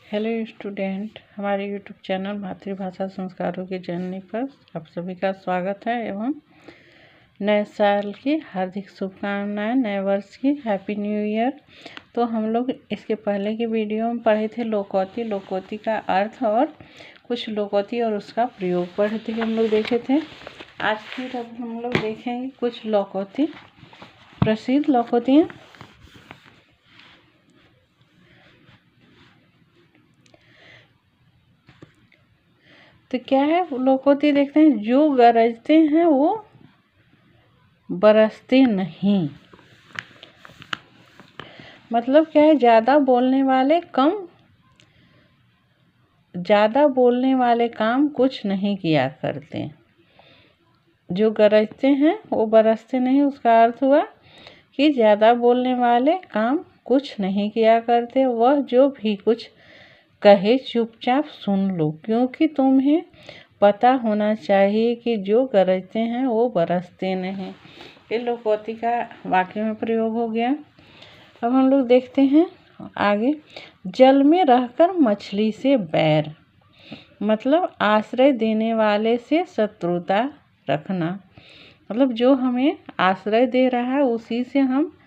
Hello student, हमारे YouTube channel मातृभाषा संस्कारों के जर्नी पर आप सभी का स्वागत है एवं नए साल की हार्दिक शुभकामनाएं। नए वर्ष की हैप्पी न्यू ईयर। तो हम लोग इसके पहले की वीडियो में पढ़े थे लोकोक्ति का अर्थ और कुछ लोकोक्ति और उसका प्रयोग पढ़े थे, हम लोग देखे थे। आज फिर अब हम लोग देखेंगे कुछ लोकोक्ति, प्रसिद्ध लोकोक्तियाँ। तो क्या है लोकोक्ति, देखते हैं। जो गरजते हैं वो बरसते नहीं। मतलब क्या है, ज़्यादा बोलने वाले काम कुछ नहीं किया करते। जो गरजते हैं वो बरसते नहीं, उसका अर्थ हुआ कि ज़्यादा बोलने वाले काम कुछ नहीं किया करते। वह जो भी कुछ कहे चुपचाप सुन लो, क्योंकि तुम्हें पता होना चाहिए कि जो गरजते हैं वो बरसते नहीं। ये लोकोक्ति का वाक्य में प्रयोग हो गया। अब हम लोग देखते हैं आगे। जल में रहकर मछली से बैर, मतलब आश्रय देने वाले से शत्रुता रखना। मतलब जो हमें आश्रय दे रहा है उसी से हम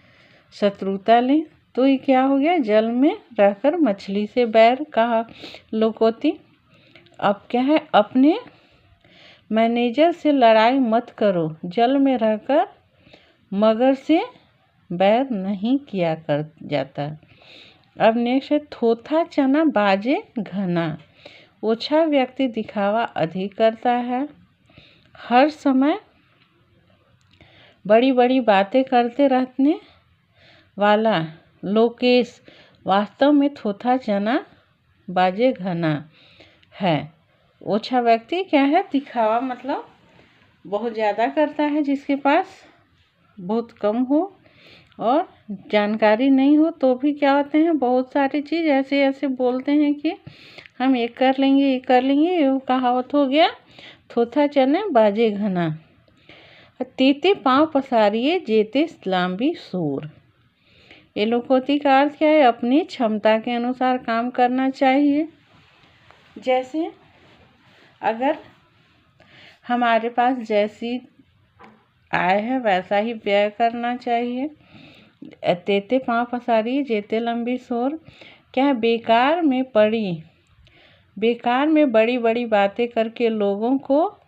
शत्रुता लें, तो ये क्या हो गया, जल में रहकर मछली से बैर कहा लोकोक्ति। अब क्या है, अपने मैनेजर से लड़ाई मत करो, जल में रहकर मगर से बैर नहीं किया कर जाता। अब नेक्स्ट है, थोथा चना बाजे घना। ओछा व्यक्ति दिखावा अधिक करता है। हर समय बड़ी बड़ी बातें करते रहने वाला लोकेश वास्तव में थोथा चना बाजे घना है। ओछा व्यक्ति क्या है, दिखावा मतलब बहुत ज़्यादा करता है, जिसके पास बहुत कम हो और जानकारी नहीं हो तो भी क्या होते हैं, बहुत सारी चीज़ ऐसे ऐसे बोलते हैं कि हम ये कर लेंगे ये कर लेंगे। ये कहावत हो गया, थोथा चना बाजे घना। तीते पाँव पसारिए जेते लांबी सूर। ये लोकोक्ति का अर्थ क्या है, अपनी क्षमता के अनुसार काम करना चाहिए। जैसे अगर हमारे पास जैसी आय है वैसा ही व्यय करना चाहिए। तेते पाँव पसारी जेते लंबी सोर, क्या है, बेकार में बड़ी बड़ी बातें करके लोगों को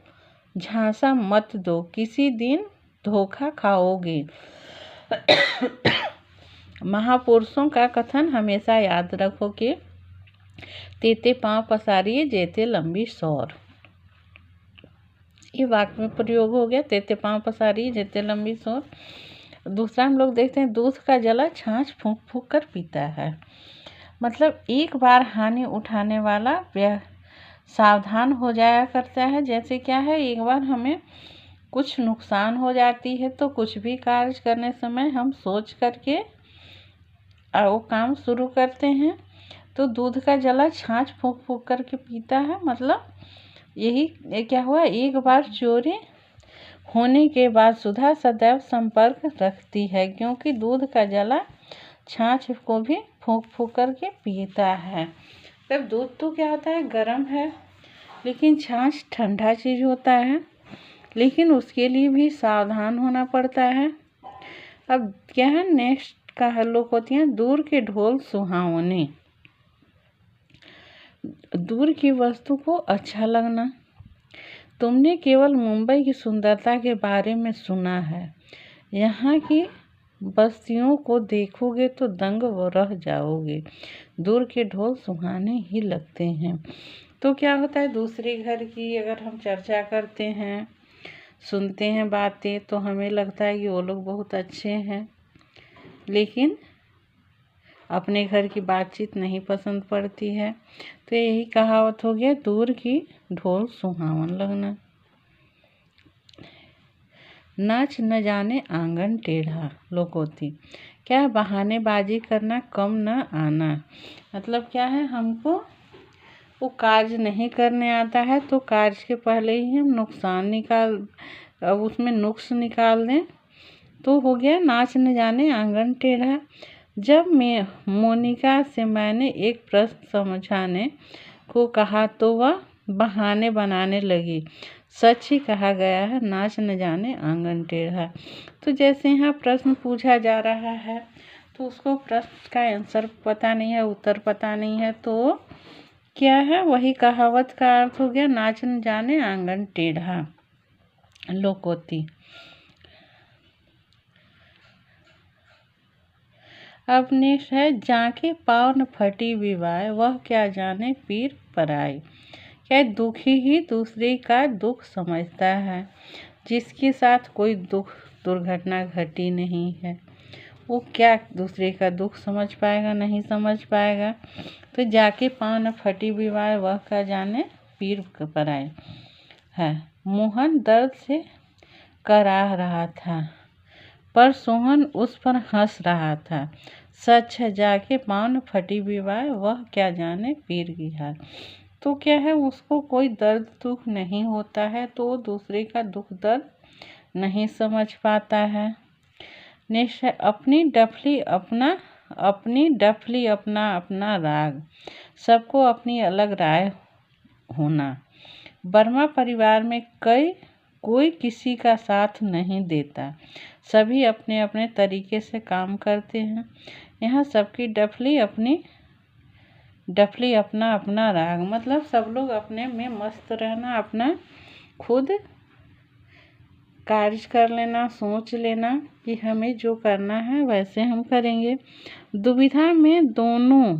झांसा मत दो, किसी दिन धोखा खाओगे। महापुरुषों का कथन हमेशा याद रखो कि तेते पाँव पसारिए जेते लंबी सौर। ये वाक्य में प्रयोग हो गया, तेते पाँव पसारिए जेते लंबी सौर। दूसरा हम लोग देखते हैं, दूध का जला छाछ फूंक फूंक कर पीता है। मतलब एक बार हानि उठाने वाला सावधान हो जाया करता है। जैसे क्या है, एक बार हमें कुछ नुकसान हो जाती है तो कुछ भी कार्य करने समय हम सोच करके वो काम शुरू करते हैं। तो दूध का जला छाछ फूंक फूंक करके पीता है, मतलब यही क्या हुआ, एक बार चोरी होने के बाद सुधा सदैव संपर्क रखती है, क्योंकि दूध का जला छाछ को भी फूंक फूंक करके पीता है। तब दूध तो क्या होता है, गर्म है, लेकिन छाछ ठंडा चीज़ होता है, लेकिन उसके लिए भी सावधान होना पड़ता है। अब क्या है, नेक्स्ट का है लोकोक्तियाँ। दूर के ढोल सुहावने, दूर की वस्तु को अच्छा लगना। तुमने केवल मुंबई की सुंदरता के बारे में सुना है, यहाँ की बस्तियों को देखोगे तो दंग रह जाओगे। दूर के ढोल सुहाने ही लगते हैं। तो क्या होता है, दूसरे घर की अगर हम चर्चा करते हैं, सुनते हैं बातें, तो हमें लगता है कि वो लोग बहुत अच्छे हैं, लेकिन अपने घर की बातचीत नहीं पसंद पड़ती है। तो यही कहावत हो गया, दूर की ढोल सुहावन लगना। नाच न जाने आंगन टेढ़ा लोकोक्ति, क्या है, बहानेबाजी करना, कम न आना। मतलब क्या है, हमको वो कार्य नहीं करने आता है तो कार्य के पहले ही हम उसमें नुक्स निकाल दें, तो हो गया नाच न जाने आंगन टेढ़ा। जब मैं मोनिका से मैंने एक प्रश्न समझाने को कहा तो वह बहाने बनाने लगी। सच ही कहा गया है, नाच न जाने आंगन टेढ़ा। तो जैसे यहाँ प्रश्न पूछा जा रहा है तो उसको प्रश्न का आंसर पता नहीं है, उत्तर पता नहीं है, तो क्या है, वही कहावत का अर्थ हो गया नाच न जाने आंगन टेढ़ा, लोकोक्ति। अब नेक्स्ट है, जाके पाँव न फटी विवाह, वह क्या जाने पीर पराई। क्या दुखी ही दूसरे का दुख समझता है। जिसके साथ कोई दुर्घटना घटी नहीं है वो क्या दूसरे का दुख समझ पाएगा, नहीं समझ पाएगा। तो जाके पाँव न फटी विवाह, वह क्या जाने पीर पराई है। मोहन दर्द से कराह रहा था पर सोहन उस पर हंस रहा था। सच है जाके पाँव न फटी विवाह, वह क्या जाने पीर की हार। तो क्या है, उसको कोई दर्द दुख नहीं होता है तो वो दूसरे का दुख दर्द नहीं समझ पाता है। नेक्स्ट है, अपनी डफली अपना अपना राग, सबको अपनी अलग राय होना। वर्मा परिवार में कोई किसी का साथ नहीं देता, सभी अपने अपने तरीके से काम करते हैं। यहाँ सबकी डफली अपना अपना राग, मतलब सब लोग अपने में मस्त रहना, अपना खुद कार्य कर लेना, सोच लेना कि हमें जो करना है वैसे हम करेंगे। दुविधा में दोनों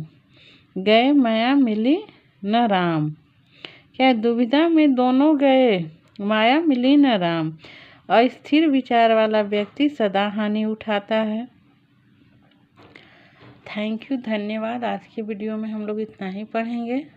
गए माया मिली न राम। क्या दुविधा में दोनों गए माया मिली न राम। अस्थिर विचार वाला व्यक्ति सदा हानि उठाता है। थैंक यू, धन्यवाद। आज की वीडियो में हम लोग इतना ही पढ़ेंगे।